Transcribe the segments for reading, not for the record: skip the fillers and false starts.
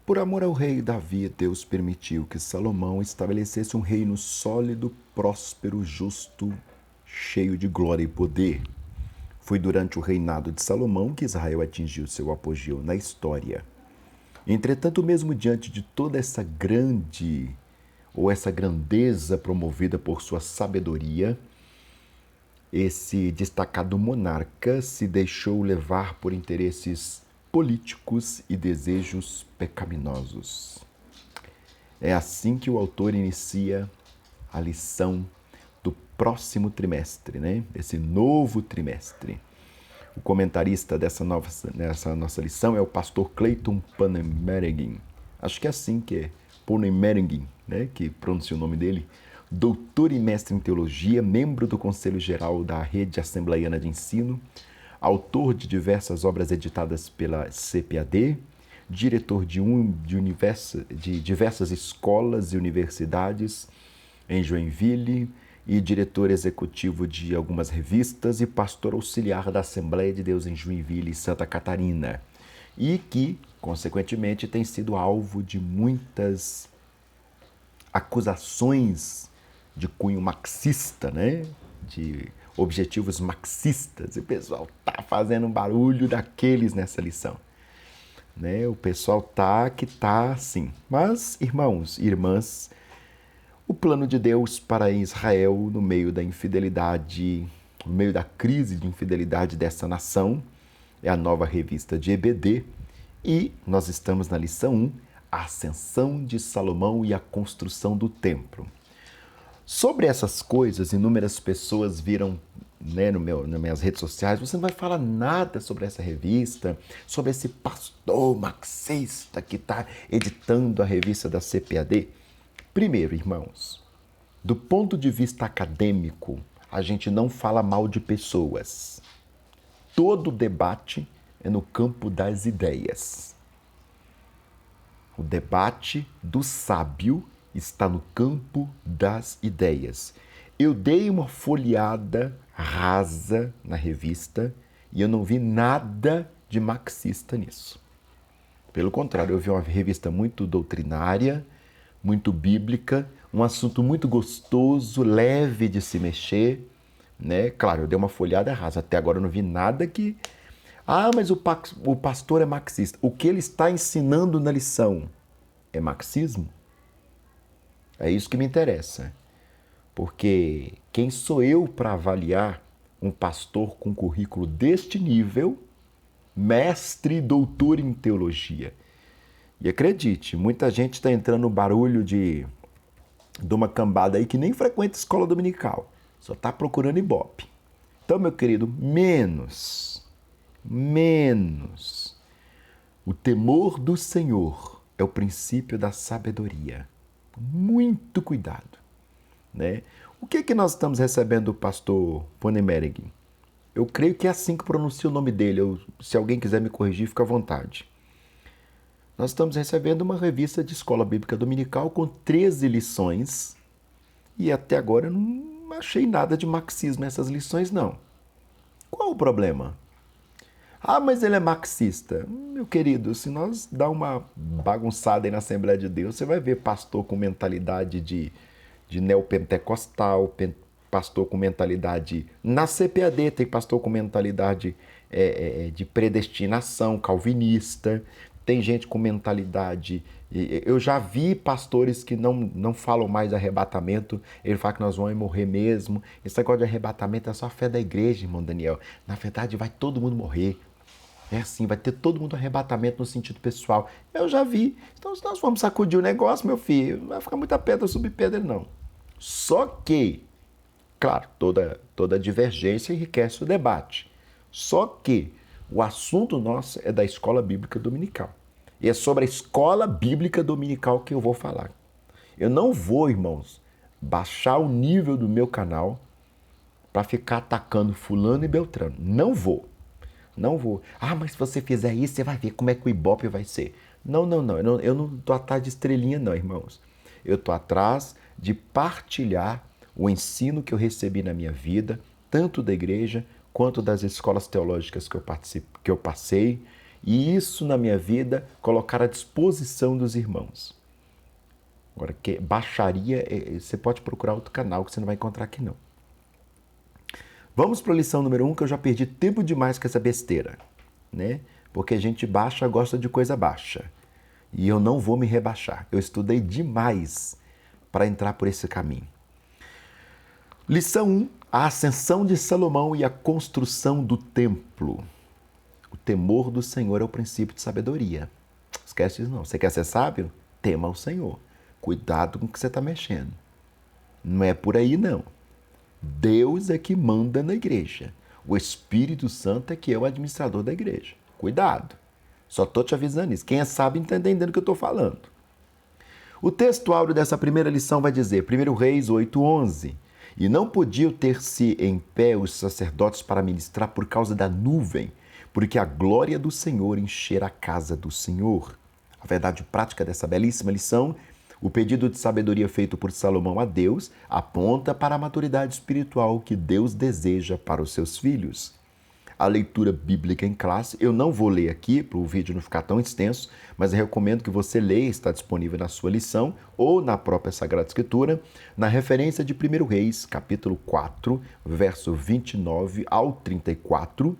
Por amor ao rei Davi, Deus permitiu que Salomão estabelecesse um reino sólido, próspero, justo, cheio de glória e poder. Foi durante o reinado de Salomão que Israel atingiu seu apogeu na história. Entretanto, mesmo diante de toda essa essa grandeza promovida por sua sabedoria, esse destacado monarca se deixou levar por interesses políticos e desejos pecaminosos. É assim que o autor inicia a lição do próximo trimestre, né? Esse novo trimestre. O comentarista dessa nossa lição é o pastor Clayton Panemergin. Acho que é assim que é, Panemergin, né? Que pronuncia o nome dele. Doutor e mestre em teologia, membro do Conselho Geral da Rede Assembleiana de Ensino, autor de diversas obras editadas pela CPAD, diretor de diversas escolas e universidades em Joinville e diretor executivo de algumas revistas e pastor auxiliar da Assembleia de Deus em Joinville e Santa Catarina. E que, consequentemente, tem sido alvo de muitas acusações de cunho marxista, né? De objetivos marxistas. E o pessoal tá fazendo um barulho daqueles nessa lição. Né? O pessoal tá assim. Mas, irmãos e irmãs, o plano de Deus para Israel no meio da infidelidade, no meio da crise de infidelidade dessa nação, é a nova revista de EBD. E nós estamos na lição 1, a ascensão de Salomão e a construção do templo. Sobre essas coisas, inúmeras pessoas viram, né, nas minhas redes sociais: você não vai falar nada sobre essa revista, sobre esse pastor marxista que está editando a revista da CPAD. Primeiro, irmãos, do ponto de vista acadêmico, a gente não fala mal de pessoas. Todo debate é no campo das ideias. O debate do sábio está no campo das ideias. Eu dei uma folheada rasa na revista e eu não vi nada de marxista nisso. Pelo contrário, eu vi uma revista muito doutrinária, muito bíblica, um assunto muito gostoso, leve de se mexer, né? Claro, eu dei uma folhada rasa. Até agora eu não vi nada que... mas o pastor é marxista. O que ele está ensinando na lição é marxismo? É isso que me interessa. Porque quem sou eu para avaliar um pastor com currículo deste nível, mestre e doutor em teologia? E acredite, muita gente está entrando no barulho de uma cambada aí que nem frequenta escola dominical, só está procurando ibope. Então, meu querido, menos. O temor do Senhor é o princípio da sabedoria. Muito cuidado, né? O que é que nós estamos recebendo do pastor Panemergin? Eu creio que é assim que pronuncia o nome dele. Se alguém quiser me corrigir, fica à vontade. Nós estamos recebendo uma revista de escola bíblica dominical com 13 lições e até agora eu não achei nada de marxismo nessas lições, não. Qual o problema? Mas ele é marxista. Meu querido, se nós dar uma bagunçada aí na Assembleia de Deus, você vai ver pastor com mentalidade de neopentecostal, pastor com mentalidade... Na CPAD tem pastor com mentalidade de predestinação, calvinista. Tem gente com mentalidade... Eu já vi pastores que não falam mais de arrebatamento. Ele fala que nós vamos morrer mesmo. Esse negócio de arrebatamento é só a fé da igreja, irmão Daniel. Na verdade, vai todo mundo morrer. É assim, vai ter todo mundo arrebatamento no sentido pessoal. Eu já vi. Então, se nós vamos sacudir o negócio, meu filho, não vai ficar muita pedra subir pedra, não. Só que, claro, toda divergência enriquece o debate. Só que o assunto nosso é da escola bíblica dominical. E é sobre a escola bíblica dominical que eu vou falar. Eu não vou, irmãos, baixar o nível do meu canal para ficar atacando fulano e beltrano. Não vou. Mas se você fizer isso, você vai ver como é que o Ibope vai ser. Não. Eu não estou atrás de estrelinha, não, irmãos. Eu estou atrás de partilhar o ensino que eu recebi na minha vida, tanto da igreja quanto das escolas teológicas que eu passei, e isso na minha vida colocar à disposição dos irmãos. Agora, que baixaria, você pode procurar outro canal que você não vai encontrar aqui não. Vamos para a lição número 1, que eu já perdi tempo demais com essa besteira, né? Porque gente baixa gosta de coisa baixa. E eu não vou me rebaixar. Eu estudei demais para entrar por esse caminho. Lição 1, a ascensão de Salomão e a construção do templo. O temor do Senhor é o princípio de sabedoria. Esquece disso não. Você quer ser sábio? Tema o Senhor. Cuidado com o que você está mexendo. Não é por aí não. Deus é que manda na igreja. O Espírito Santo é que é o administrador da igreja. Cuidado. Só estou te avisando isso. Quem é sábio está entendendo o que eu estou falando. O texto áureo dessa primeira lição vai dizer, 1 Reis 8:11, e não podiam ter-se em pé os sacerdotes para ministrar por causa da nuvem, porque a glória do Senhor enchera a casa do Senhor. A verdade prática dessa belíssima lição, o pedido de sabedoria feito por Salomão a Deus, aponta para a maturidade espiritual que Deus deseja para os seus filhos. A leitura bíblica em classe, eu não vou ler aqui para o vídeo não ficar tão extenso, mas eu recomendo que você leia, está disponível na sua lição ou na própria Sagrada Escritura, na referência de 1 Reis, capítulo 4, verso 29 ao 34,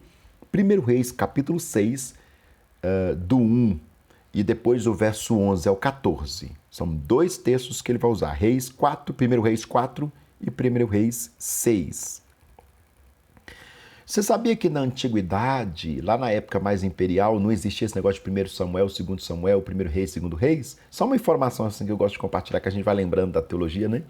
1 Reis, capítulo 6, do 1 e depois o verso 11 ao 14. São dois textos que ele vai usar, Reis 4, 1 Reis 4 e 1 Reis 6. Você sabia que na antiguidade, lá na época mais imperial, não existia esse negócio de 1 Samuel, 2 Samuel, 1 Reis, 2 Reis? Só uma informação assim que eu gosto de compartilhar, que a gente vai lembrando da teologia, né?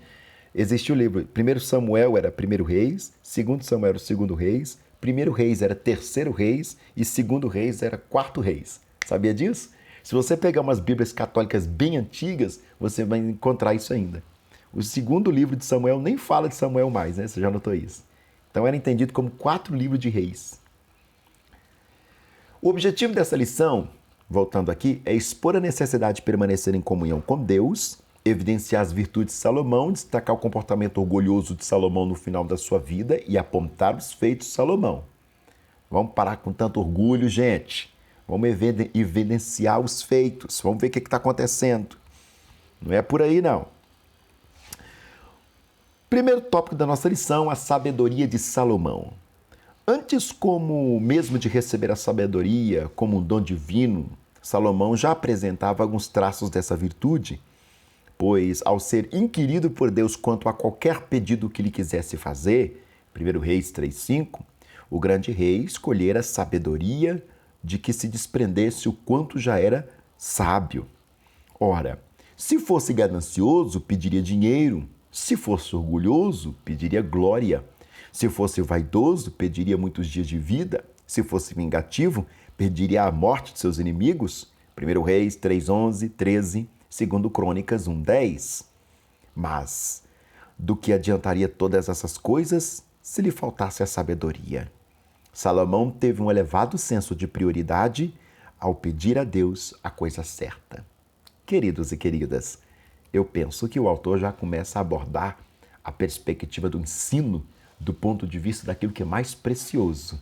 Existia o livro, 1 Samuel era 1 Reis, 2 Samuel era 2 Reis, 1 Reis era 3 Reis e 2 Reis era 4 Reis. Sabia disso? Se você pegar umas bíblias católicas bem antigas, você vai encontrar isso ainda. O segundo livro de Samuel nem fala de Samuel mais, né? Você já notou isso? Então era entendido como 4 livros de reis. O objetivo dessa lição, voltando aqui, é expor a necessidade de permanecer em comunhão com Deus, evidenciar as virtudes de Salomão, destacar o comportamento orgulhoso de Salomão no final da sua vida e apontar os feitos de Salomão. Vamos parar com tanto orgulho, gente. Vamos evidenciar os feitos. Vamos ver o que está acontecendo. Não é por aí, não. Primeiro tópico da nossa lição, a sabedoria de Salomão. Antes mesmo de receber a sabedoria como um dom divino, Salomão já apresentava alguns traços dessa virtude, pois ao ser inquirido por Deus quanto a qualquer pedido que lhe quisesse fazer, 1 Reis 3:5, o grande rei escolhera a sabedoria de que se desprendesse o quanto já era sábio. Ora, se fosse ganancioso, pediria dinheiro. Se fosse orgulhoso, pediria glória. Se fosse vaidoso, pediria muitos dias de vida. Se fosse vingativo, pediria a morte de seus inimigos. 1 Reis 3:11, 13, 2 Crônicas 1:10. Mas do que adiantaria todas essas coisas se lhe faltasse a sabedoria? Salomão teve um elevado senso de prioridade ao pedir a Deus a coisa certa. Queridos e queridas, eu penso que o autor já começa a abordar a perspectiva do ensino do ponto de vista daquilo que é mais precioso.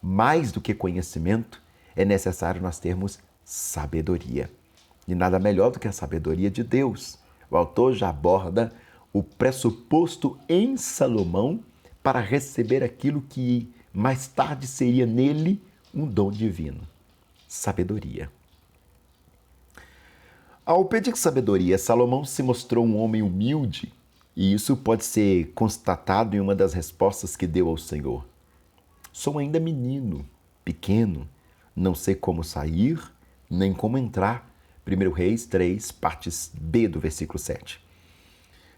Mais do que conhecimento, é necessário nós termos sabedoria. E nada melhor do que a sabedoria de Deus. O autor já aborda o pressuposto em Salomão para receber aquilo que mais tarde seria nele um dom divino. Sabedoria. Ao pedir sabedoria, Salomão se mostrou um homem humilde, e isso pode ser constatado em uma das respostas que deu ao Senhor. Sou ainda menino, pequeno, não sei como sair, nem como entrar. 1 Reis 3, partes B do versículo 7.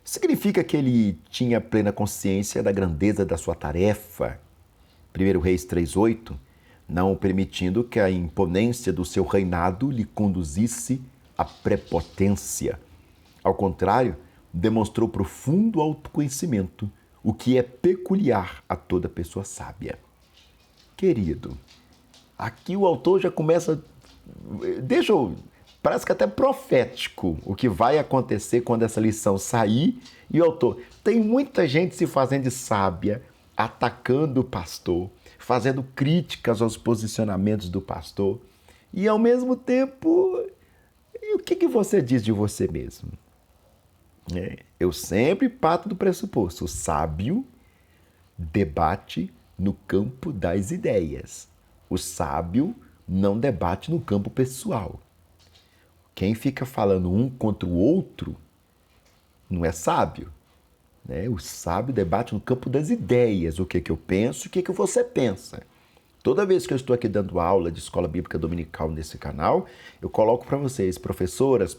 Significa que ele tinha plena consciência da grandeza da sua tarefa. 1 Reis 3:8, não permitindo que a imponência do seu reinado lhe conduzisse à prepotência. Ao contrário, demonstrou profundo autoconhecimento, o que é peculiar a toda pessoa sábia. Querido, aqui o autor já começa, parece que até profético o que vai acontecer quando essa lição sair. E o autor, tem muita gente se fazendo de sábia, atacando o pastor, fazendo críticas aos posicionamentos do pastor. E ao mesmo tempo, e o que você diz de você mesmo? Eu sempre parto do pressuposto: o sábio debate no campo das ideias. O sábio não debate no campo pessoal. Quem fica falando um contra o outro não é sábio. O sábio debate no campo das ideias. O que eu penso e o que você pensa. Toda vez que eu estou aqui dando aula de escola bíblica dominical nesse canal, eu coloco para vocês, professoras,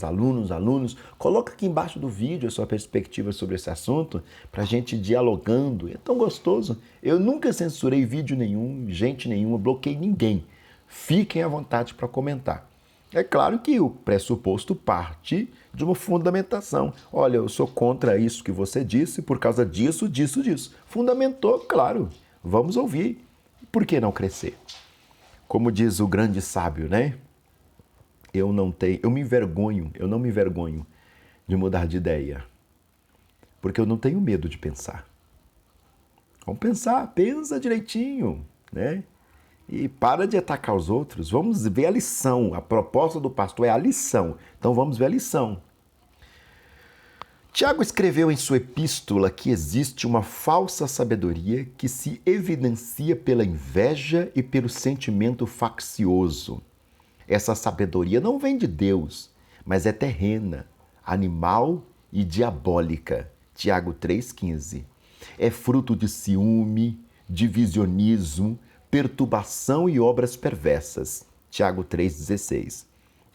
alunos, coloca aqui embaixo do vídeo a sua perspectiva sobre esse assunto, para a gente ir dialogando. É tão gostoso. Eu nunca censurei vídeo nenhum, gente nenhuma, bloqueei ninguém. Fiquem à vontade para comentar. É claro que o pressuposto parte de uma fundamentação. Olha, eu sou contra isso que você disse por causa disso. Fundamentou, claro. Vamos ouvir. Por que não crescer? Como diz o grande sábio, eu não me envergonho de mudar de ideia. Porque eu não tenho medo de pensar. Vamos pensar, pensa direitinho, E para de atacar os outros. Vamos ver a lição. A proposta do pastor é a lição. Então vamos ver a lição. Tiago escreveu em sua epístola que existe uma falsa sabedoria que se evidencia pela inveja e pelo sentimento faccioso. Essa sabedoria não vem de Deus, mas é terrena, animal e diabólica. Tiago 3,15. É fruto de ciúme, divisionismo, perturbação e obras perversas. Tiago 3,16.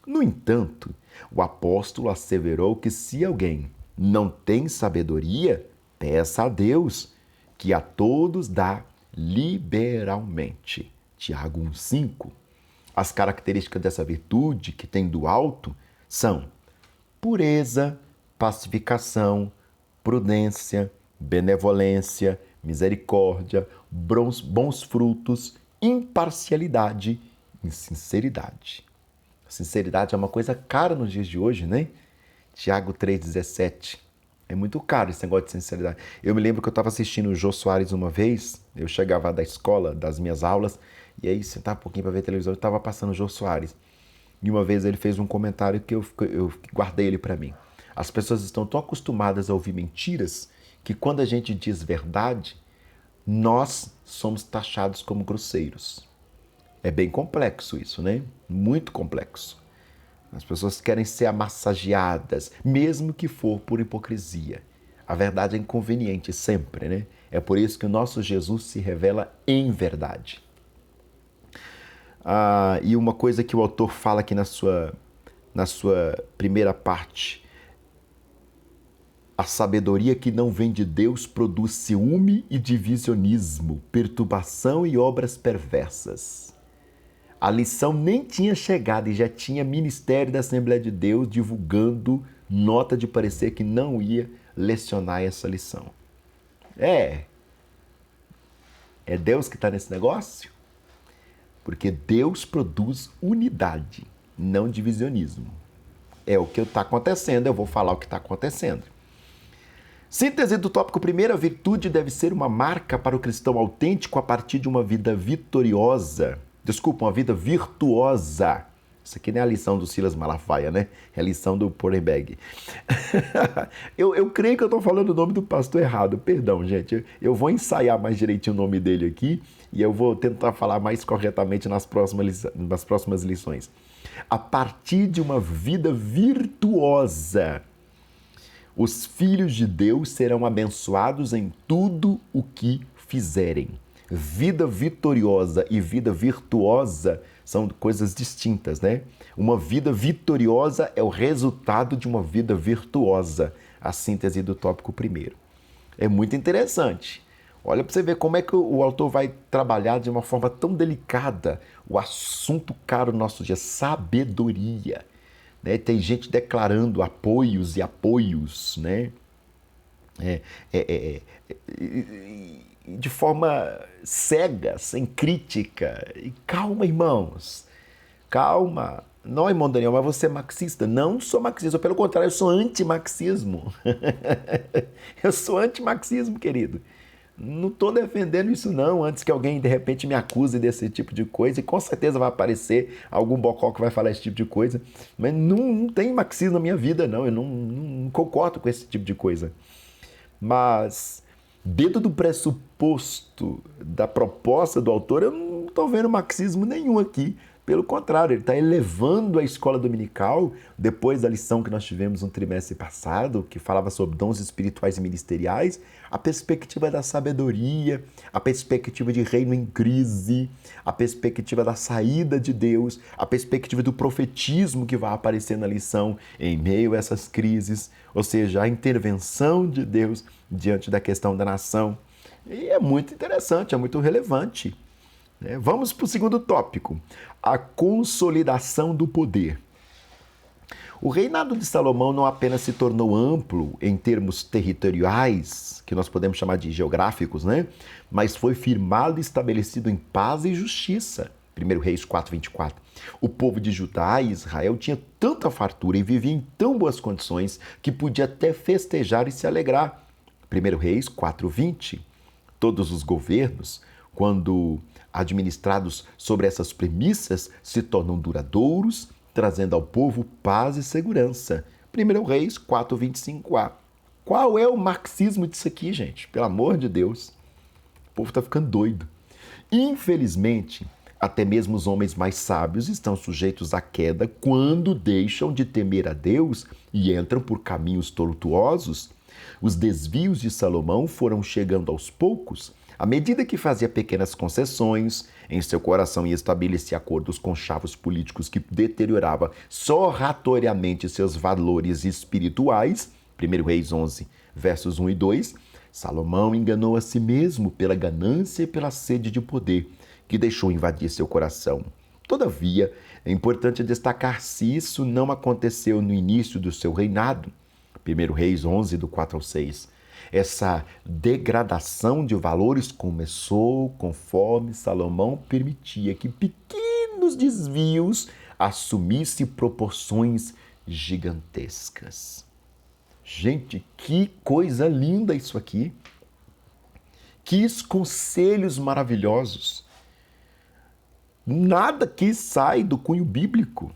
No entanto, o apóstolo asseverou que se alguém não tem sabedoria, peça a Deus, que a todos dá liberalmente. Tiago 1,5. As características dessa virtude que tem do alto são pureza, pacificação, prudência, benevolência, misericórdia, bons frutos, imparcialidade e sinceridade. Sinceridade é uma coisa cara nos dias de hoje, Tiago 3,17. É muito caro esse negócio de sinceridade. Eu me lembro que eu estava assistindo o Jô Soares uma vez, eu chegava da escola, das minhas aulas, e aí sentava um pouquinho para ver televisão, eu estava passando o Jô Soares. E uma vez ele fez um comentário que eu guardei ele para mim. As pessoas estão tão acostumadas a ouvir mentiras que quando a gente diz verdade, nós somos taxados como grosseiros. É bem complexo isso, Muito complexo. As pessoas querem ser amassageadas, mesmo que for por hipocrisia. A verdade é inconveniente sempre, É por isso que o nosso Jesus se revela em verdade. E uma coisa que o autor fala aqui na sua primeira parte: a sabedoria que não vem de Deus produz ciúme e divisionismo, perturbação e obras perversas. A lição nem tinha chegado e já tinha Ministério da Assembleia de Deus divulgando nota de parecer que não ia lecionar essa lição. É Deus que está nesse negócio? Porque Deus produz unidade, não divisionismo. É o que está acontecendo, eu vou falar o que está acontecendo. Síntese do tópico primeiro: a virtude deve ser uma marca para o cristão autêntico a partir de uma vida vitoriosa. Desculpa, uma vida virtuosa. Isso aqui não é a lição do Silas Malafaia, É a lição do Pornberg. eu creio que eu estou falando o nome do pastor errado. Perdão, gente. Eu vou ensaiar mais direitinho o nome dele aqui e eu vou tentar falar mais corretamente nas próximas lições. A partir de uma vida virtuosa, os filhos de Deus serão abençoados em tudo o que fizerem. Vida vitoriosa e vida virtuosa são coisas distintas, Uma vida vitoriosa é o resultado de uma vida virtuosa. A síntese do tópico primeiro. É muito interessante. Olha para você ver como é que o autor vai trabalhar de uma forma tão delicada o assunto caro no nosso dia: sabedoria. Tem gente declarando apoios e apoios, de forma cega, sem crítica. E calma, irmãos, calma. Não, irmão Daniel, mas você é marxista? Não sou marxista, pelo contrário, eu sou anti-marxismo. Eu sou anti-marxismo, querido. Não estou defendendo isso não, antes que alguém de repente me acuse desse tipo de coisa, e com certeza vai aparecer algum bocó que vai falar esse tipo de coisa, mas não tem marxismo na minha vida não, eu não concordo com esse tipo de coisa. Mas dentro do pressuposto da proposta do autor, eu não estou vendo marxismo nenhum aqui. Pelo contrário, ele está elevando a escola dominical, depois da lição que nós tivemos no trimestre passado, que falava sobre dons espirituais e ministeriais, a perspectiva da sabedoria, a perspectiva de reino em crise, a perspectiva da saída de Deus, a perspectiva do profetismo que vai aparecer na lição em meio a essas crises, ou seja, a intervenção de Deus diante da questão da nação. E é muito interessante, é muito relevante. Vamos para o segundo tópico, a consolidação do poder. O reinado de Salomão não apenas se tornou amplo em termos territoriais, que nós podemos chamar de geográficos, mas foi firmado e estabelecido em paz e justiça. 1 Reis 4:24. O povo de Judá e Israel tinha tanta fartura e vivia em tão boas condições que podia até festejar e se alegrar. 1 Reis 4:20. Todos os governos, quando administrados sobre essas premissas, se tornam duradouros, trazendo ao povo paz e segurança. 1 Reis 4:25a. Qual é o marxismo disso aqui, gente? Pelo amor de Deus. O povo está ficando doido. Infelizmente, até mesmo os homens mais sábios estão sujeitos à queda quando deixam de temer a Deus e entram por caminhos tortuosos. Os desvios de Salomão foram chegando aos poucos, à medida que fazia pequenas concessões em seu coração e estabelecia acordos com chavos políticos que deteriorava sorratoriamente seus valores espirituais, 1 Reis 11, versos 1 e 2, Salomão enganou a si mesmo pela ganância e pela sede de poder, que deixou invadir seu coração. Todavia, é importante destacar se isso não aconteceu no início do seu reinado, 1 Reis 11, do 4 ao 6. Essa degradação de valores começou conforme Salomão permitia que pequenos desvios assumissem proporções gigantescas. Gente, que coisa linda isso aqui! Que conselhos maravilhosos! Nada que sai do cunho bíblico.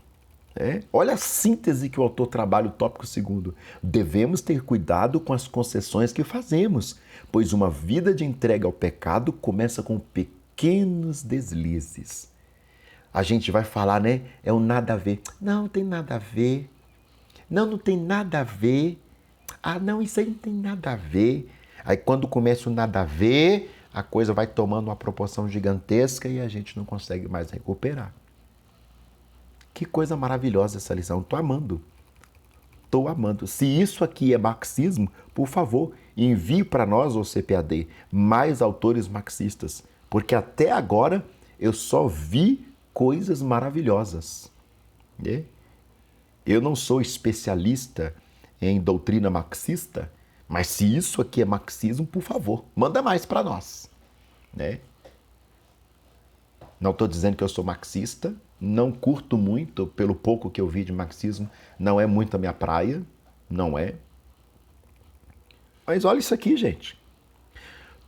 Olha a síntese que o autor trabalha, o tópico 2. Devemos ter cuidado com as concessões que fazemos, pois uma vida de entrega ao pecado começa com pequenos deslizes. A gente vai falar, é um nada a ver. Não tem nada a ver. Não tem nada a ver. Ah, não, isso aí não tem nada a ver. Aí quando começa o nada a ver, a coisa vai tomando uma proporção gigantesca e a gente não consegue mais recuperar. Que coisa maravilhosa essa lição. Estou amando. Estou amando. Se isso aqui é marxismo, por favor, envie para nós, o CPAD, mais autores marxistas. Porque até agora eu só vi coisas maravilhosas. Eu não sou especialista em doutrina marxista, mas se isso aqui é marxismo, por favor, manda mais para nós. Não estou dizendo que eu sou marxista, não curto muito, pelo pouco que eu vi de marxismo, não é muito a minha praia, não é. Mas olha isso aqui, gente.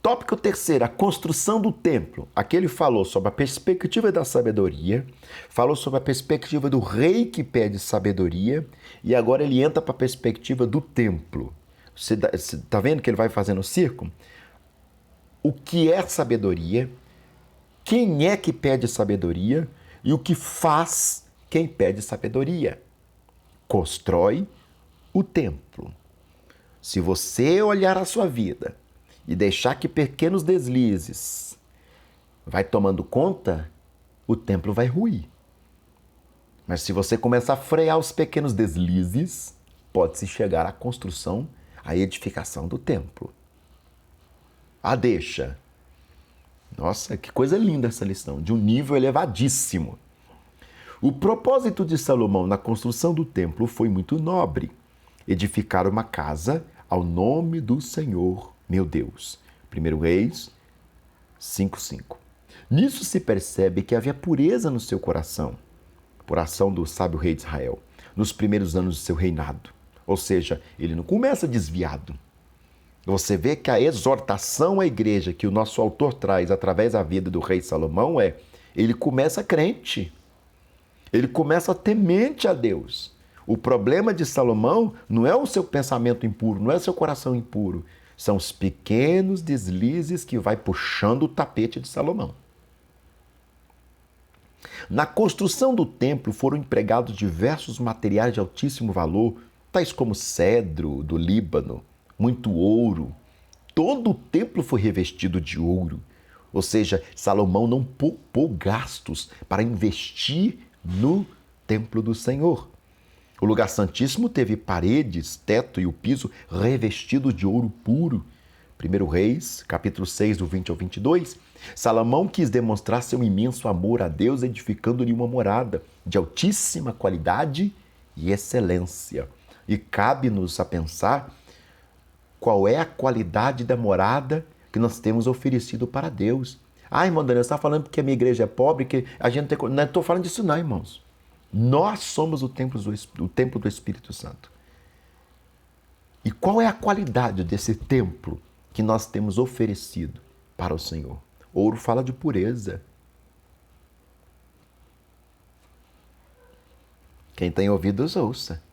Tópico 3, a construção do templo. Aqui ele falou sobre a perspectiva da sabedoria, falou sobre a perspectiva do rei que pede sabedoria, e agora ele entra para a perspectiva do templo. Você está vendo que ele vai fazendo o círculo? O que é sabedoria? Quem é que pede sabedoria? E o que faz quem pede sabedoria? Constrói o templo. Se você olhar a sua vida e deixar que pequenos deslizes vai tomando conta, o templo vai ruir. Mas se você começar a frear os pequenos deslizes, pode-se chegar à construção, à edificação do templo. Deixa. Nossa, que coisa linda essa lição, de um nível elevadíssimo. O propósito de Salomão na construção do templo foi muito nobre: edificar uma casa ao nome do Senhor, meu Deus. 1 Reis 5:5. Nisso se percebe que havia pureza no seu coração, por ação do sábio rei de Israel, nos primeiros anos de seu reinado. Ou seja, ele não começa desviado. Você vê que a exortação à igreja que o nosso autor traz através da vida do rei Salomão ele começa crente, ele começa temente a Deus. O problema de Salomão não é o seu pensamento impuro, não é o seu coração impuro, são os pequenos deslizes que vai puxando o tapete de Salomão. Na construção do templo foram empregados diversos materiais de altíssimo valor, tais como cedro do Líbano, muito ouro. Todo o templo foi revestido de ouro. Ou seja, Salomão não poupou gastos para investir no templo do Senhor. O lugar santíssimo teve paredes, teto e o piso revestido de ouro puro. 1 Reis, capítulo 6, do 20 ao 22. Salomão quis demonstrar seu imenso amor a Deus, edificando-lhe uma morada de altíssima qualidade e excelência. E cabe-nos a pensar qual é a qualidade da morada que nós temos oferecido para Deus. Ah, irmão Daniel, você está falando porque a minha igreja é pobre, que a gente não tem... Não estou falando disso não, irmãos. Nós somos o templo do Espírito Santo. E qual é a qualidade desse templo que nós temos oferecido para o Senhor? Ouro fala de pureza. Quem tem ouvidos, ouça.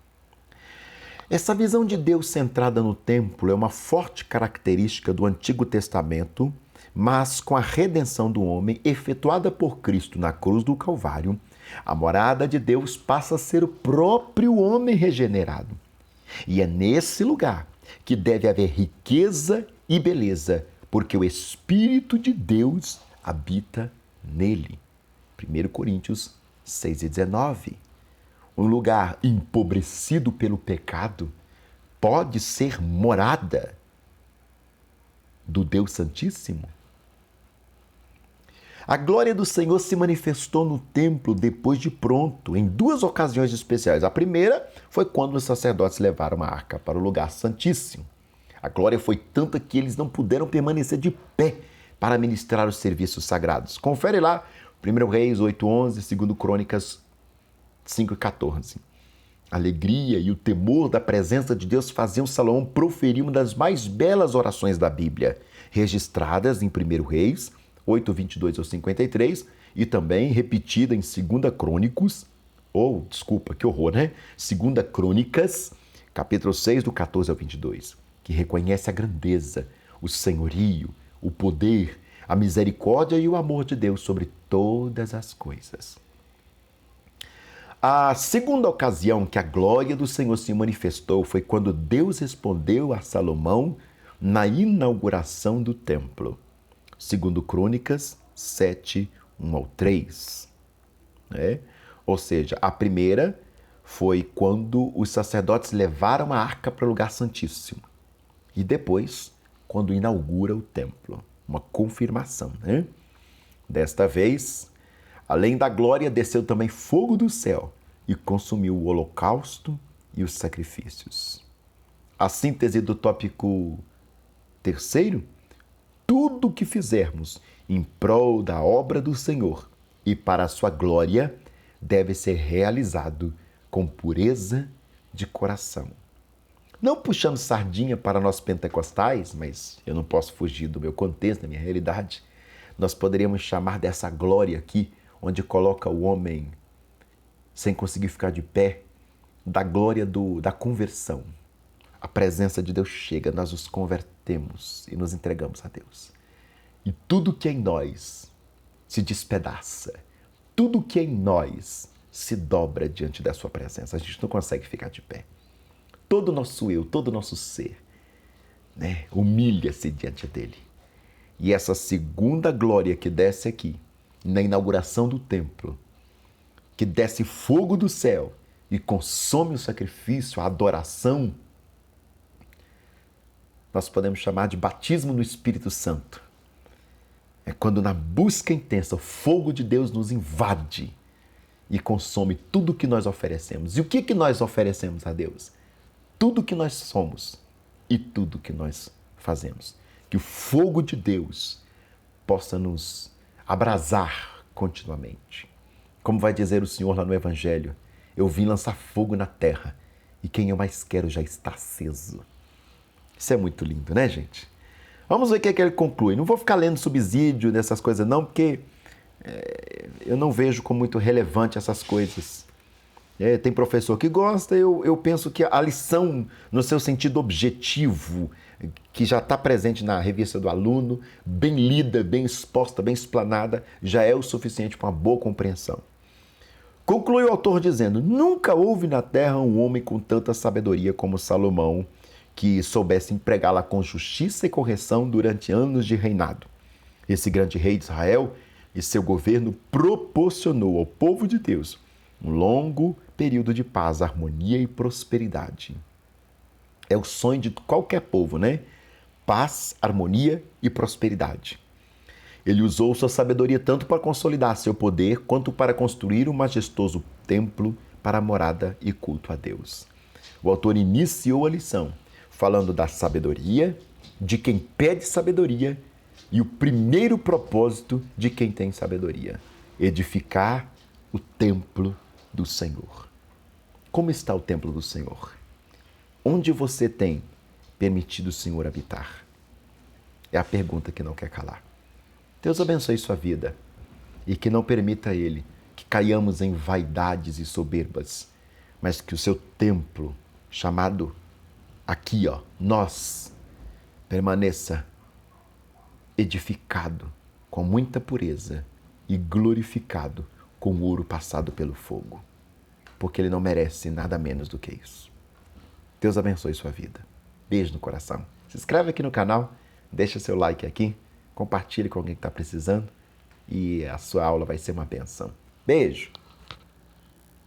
Essa visão de Deus centrada no templo é uma forte característica do Antigo Testamento, mas com a redenção do homem efetuada por Cristo na cruz do Calvário, a morada de Deus passa a ser o próprio homem regenerado. E é nesse lugar que deve haver riqueza e beleza, porque o Espírito de Deus habita nele. 1 Coríntios 6:19. Um lugar empobrecido pelo pecado pode ser morada do Deus Santíssimo? A glória do Senhor se manifestou no templo depois de pronto, em duas ocasiões especiais. A primeira foi quando os sacerdotes levaram a arca para o lugar santíssimo. A glória foi tanta que eles não puderam permanecer de pé para ministrar os serviços sagrados. Confere lá, 1 Reis 8:11, 2 Crônicas 5:14. A alegria e o temor da presença de Deus faziam Salomão proferir uma das mais belas orações da Bíblia, registradas em 1 Reis 8:22 ao 53 e também repetida em 2 Crônicas, que horror, né? 2 Crônicas, capítulo 6, do 14 ao 22, que reconhece a grandeza, o senhorio, o poder, a misericórdia e o amor de Deus sobre todas as coisas. A segunda ocasião que a glória do Senhor se manifestou foi quando Deus respondeu a Salomão na inauguração do templo. 2 Crônicas 7, 1 ao 3. Ou seja, a primeira foi quando os sacerdotes levaram a arca para o lugar santíssimo. E depois, quando inaugura o templo. Uma confirmação, né? Desta vez, além da glória, desceu também fogo do céu e consumiu o holocausto e os sacrifícios. A síntese do tópico terceiro: tudo o que fizermos em prol da obra do Senhor e para a sua glória deve ser realizado com pureza de coração. Não puxando sardinha para nós pentecostais, mas eu não posso fugir do meu contexto, da minha realidade, nós poderíamos chamar dessa glória aqui, onde coloca o homem sem conseguir ficar de pé, da glória da conversão. A presença de Deus chega, nós nos convertemos e nos entregamos a Deus. E tudo que é em nós se despedaça, tudo que é em nós se dobra diante da sua presença. A gente não consegue ficar de pé. Todo o nosso eu, todo o nosso ser, humilha-se diante dele. E essa segunda glória que desce aqui, na inauguração do templo, que desce fogo do céu e consome o sacrifício, a adoração, nós podemos chamar de batismo no Espírito Santo. É quando na busca intensa o fogo de Deus nos invade e consome tudo que nós oferecemos. E o que nós oferecemos a Deus? Tudo que nós somos e tudo que nós fazemos. Que o fogo de Deus possa nos abrasar continuamente. Como vai dizer o Senhor lá no Evangelho, eu vim lançar fogo na terra e quem eu mais quero já está aceso. Isso é muito lindo, né, gente? Vamos ver o que é que ele conclui. Não vou ficar lendo subsídio dessas coisas não, porque eu não vejo como muito relevante essas coisas. Tem professor que gosta, eu penso que a lição, no seu sentido objetivo, que já está presente na revista do aluno, bem lida, bem exposta, bem explanada, já é o suficiente para uma boa compreensão. Conclui o autor dizendo: nunca houve na terra um homem com tanta sabedoria como Salomão, que soubesse empregá-la com justiça e correção durante anos de reinado. Esse grande rei de Israel e seu governo proporcionou ao povo de Deus um longo período de paz, harmonia e prosperidade. É o sonho de qualquer povo, né? Paz, harmonia e prosperidade. Ele usou sua sabedoria tanto para consolidar seu poder, quanto para construir um majestoso templo para a morada e culto a Deus. O autor iniciou a lição falando da sabedoria, de quem pede sabedoria, e o primeiro propósito de quem tem sabedoria: edificar o templo do Senhor. Como está o templo do Senhor? Onde você tem permitido o Senhor habitar? É a pergunta que não quer calar. Deus abençoe sua vida e que não permita a Ele que caiamos em vaidades e soberbas, mas que o seu templo, chamado aqui, nós, permaneça edificado com muita pureza e glorificado com ouro passado pelo fogo, porque Ele não merece nada menos do que isso. Deus abençoe sua vida. Beijo no coração. Se inscreve aqui no canal, deixa seu like aqui, compartilhe com alguém que está precisando e a sua aula vai ser uma bênção. Beijo!